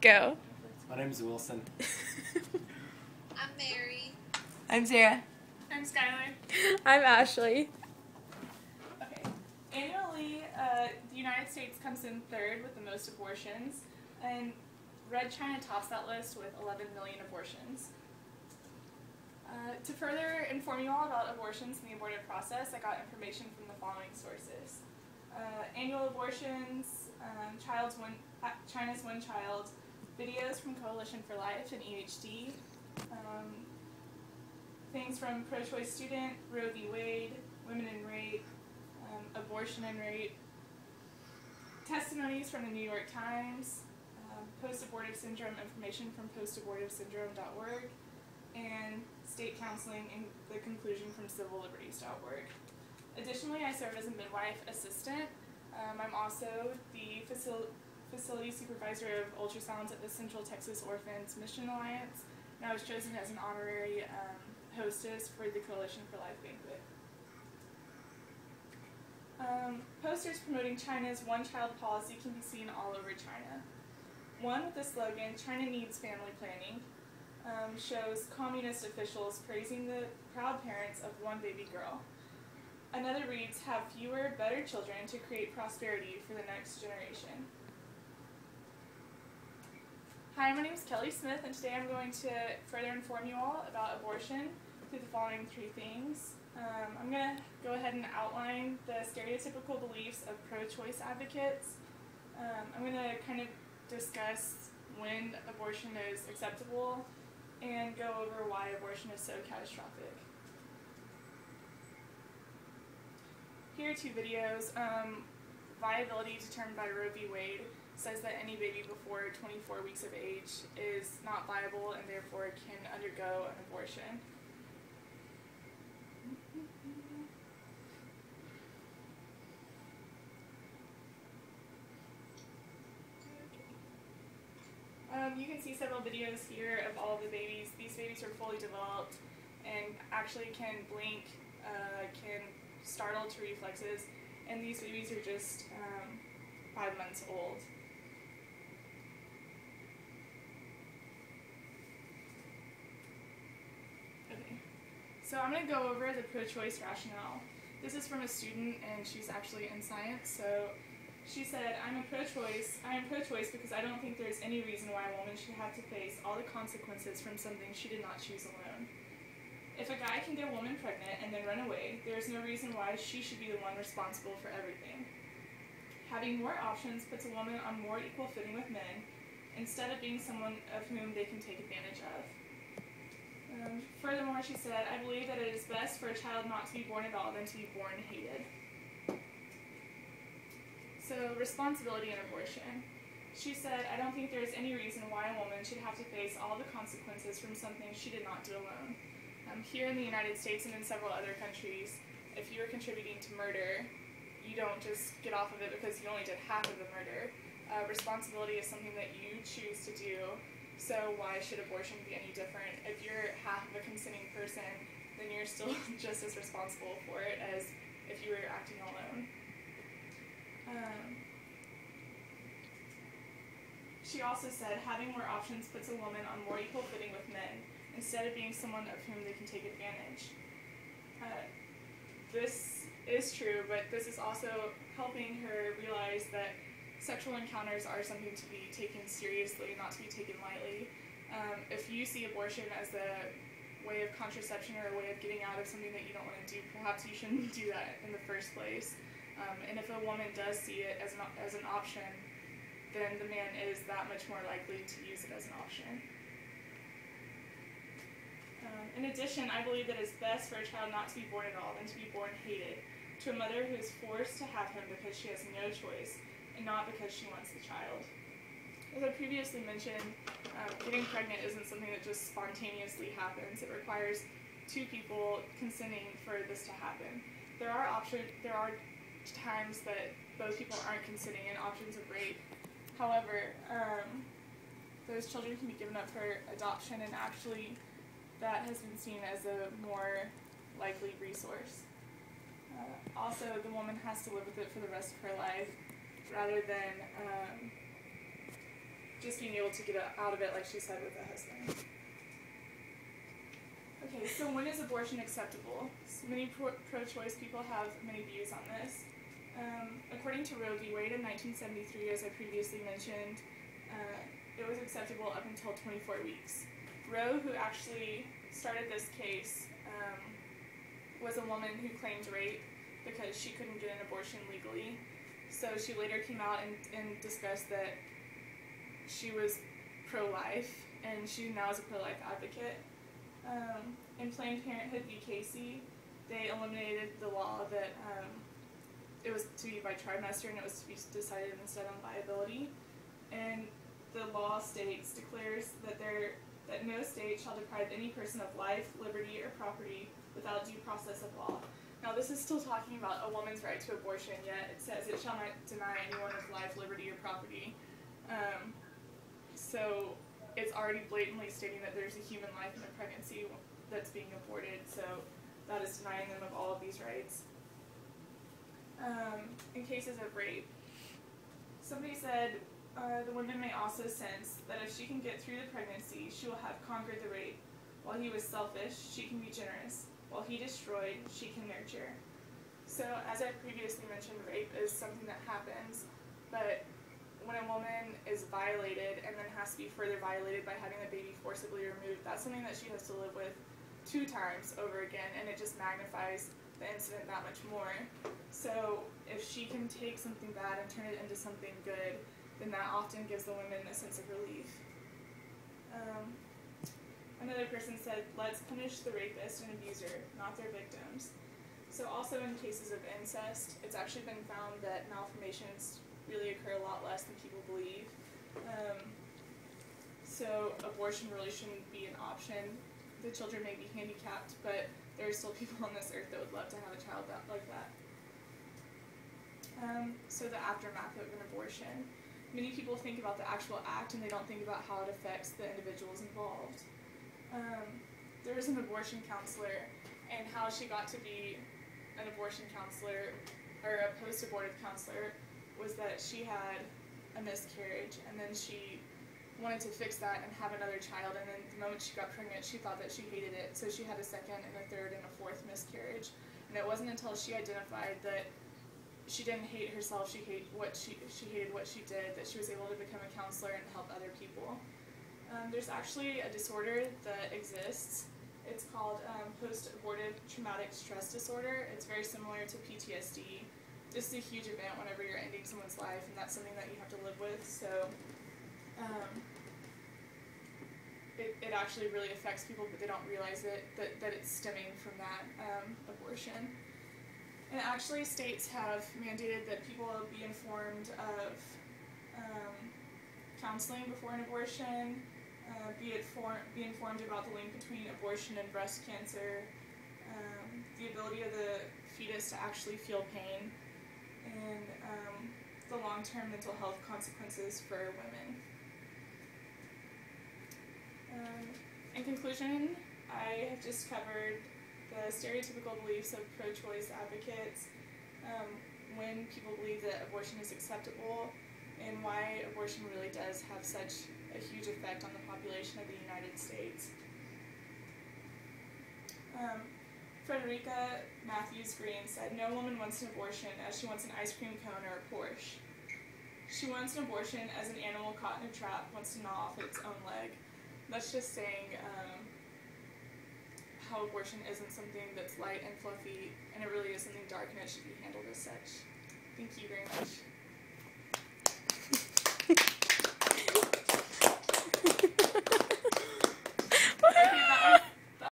Go. My name's Wilson. I'm Mary. I'm Sarah. I'm Skylar. I'm Ashley. Okay. Annually, the United States comes in third with the most abortions, and Red China tops that list with 11 million abortions. To further inform you all about abortions and the abortive process, I got information from the following sources. Annual abortions, China's One Child, videos from Coalition for Life and EHD, things from Pro-Choice Student, Roe v. Wade, Women in Rape, Abortion and Rape, testimonies from the New York Times, post-abortive syndrome information from postabortivesyndrome.org, and state counseling and the conclusion from civilliberties.org. Additionally, I serve as a midwife assistant. I'm also the facility supervisor of ultrasounds at the Central Texas Orphans Mission Alliance, and I was chosen as an honorary hostess for the Coalition for Life banquet. Posters promoting China's one-child policy can be seen all over China. One with the slogan, "China needs family planning," shows communist officials praising the proud parents of one baby girl. Another reads, "Have fewer, better children to create prosperity for the next generation." Hi, my name is Kelly Smith, and today I'm going to further inform you all about abortion through the following three things. I'm going to go ahead and outline the stereotypical beliefs of pro-choice advocates. I'm going to kind of discuss when abortion is acceptable and go over why abortion is so catastrophic. Here are two videos. Viability determined by Roe v. Wade says that any baby before 24 weeks of age is not viable and therefore can undergo an abortion. You can see several videos here of all the babies. These babies are fully developed and actually can blink, can startle to reflexes, and these babies are just 5 months old. Okay, so I'm going to go over the pro-choice rationale. This is from a student, and she's actually in science, so she said, I am pro-choice because I don't think there's any reason why a woman should have to face all the consequences from something she did not choose alone. If a guy can get a woman pregnant and then run away, there is no reason why she should be the one responsible for everything. Having more options puts a woman on more equal footing with men, instead of being someone of whom they can take advantage of. Furthermore, she said, I believe that it is best for a child not to be born at all than to be born hated. So, responsibility in abortion. She said, I don't think there is any reason why a woman should have to face all the consequences from something she did not do alone. Here in the United States and in several other countries, if you're contributing to murder, you don't just get off of it because you only did half of the murder. Responsibility is something that you choose to do, so why should abortion be any different? If you're half of a consenting person, then you're still just as responsible for it as if you were acting alone. She also said, having more options puts a woman on more equal footing with men, instead of being someone of whom they can take advantage. This is true, but this is also helping her realize that sexual encounters are something to be taken seriously, not to be taken lightly. If you see abortion as a way of contraception or a way of getting out of something that you don't want to do, perhaps you shouldn't do that in the first place. And if a woman does see it as an option, then the man is that much more likely to use it as an option. In addition, I believe that it's best for a child not to be born at all than to be born hated, to a mother who is forced to have him because she has no choice, and not because she wants the child. As I previously mentioned, getting pregnant isn't something that just spontaneously happens. It requires two people consenting for this to happen. There are times that both people aren't consenting and options of rape. However, those children can be given up for adoption, and actually that has been seen as a more likely resource. Also, the woman has to live with it for the rest of her life, rather than just being able to get out of it, like she said, with a husband. Okay, so when is abortion acceptable? So many pro-choice people have many views on this. According to Roe v. Wade in 1973, as I previously mentioned, it was acceptable up until 24 weeks. Roe, who actually started this case, was a woman who claimed rape because she couldn't get an abortion legally. So she later came out and discussed that she was pro-life, and she now is a pro-life advocate. In Planned Parenthood v. Casey, they eliminated the law that it was to be by trimester and it was to be decided instead on viability. And the law declares that no state shall deprive any person of life, liberty, or property without due process of law. Now this is still talking about a woman's right to abortion, yet it says it shall not deny anyone of life, liberty, or property. So it's already blatantly stating that there's a human life in a pregnancy that's being aborted, so that is denying them of all of these rights. In cases of rape, somebody said the woman may also sense that if she can get through the pregnancy, she will have conquered the rape. While he was selfish, she can be generous. While he destroyed, she can nurture. So, as I previously mentioned, rape is something that happens, but when a woman is violated and then has to be further violated by having the baby forcibly removed, that's something that she has to live with 2 times over again, and it just magnifies the incident that much more. So if she can take something bad and turn it into something good, then that often gives the women a sense of relief. Another person said, let's punish the rapist and abuser, not their victims. So also in cases of incest, it's actually been found that malformations really occur a lot less than people believe. So abortion really shouldn't be an option. The children may be handicapped, but there are still people on this earth that would love to have a child like that. So the aftermath of an abortion. Many people think about the actual act and they don't think about how it affects the individuals involved. There was an abortion counselor, and how she got to be an abortion counselor, or a post-abortive counselor, was that she had a miscarriage, and then she wanted to fix that and have another child, and then the moment she got pregnant, she thought that she hated it, so she had a second and a third and a fourth miscarriage. And it wasn't until she identified that she didn't hate herself, she hated what she did, that she was able to become a counselor and help other people. There's actually a disorder that exists. It's called post-abortive traumatic stress disorder. It's very similar to PTSD. This is a huge event whenever you're ending someone's life, and that's something that you have to live with. So it actually really affects people, but they don't realize that it's stemming from that abortion. And actually, states have mandated that people be informed of counseling before an abortion, be informed about the link between abortion and breast cancer, the ability of the fetus to actually feel pain, and the long-term mental health consequences for women. In conclusion, I have just covered the stereotypical beliefs of pro-choice advocates, when people believe that abortion is acceptable, and why abortion really does have such a huge effect on the population of the United States. Frederica Matthews Green said, "No woman wants an abortion as she wants an ice cream cone or a Porsche. She wants an abortion as an animal caught in a trap wants to gnaw off its own leg." That's just saying how abortion isn't something that's light and fluffy, and it really is something dark, and it should be handled as such. Thank you very much.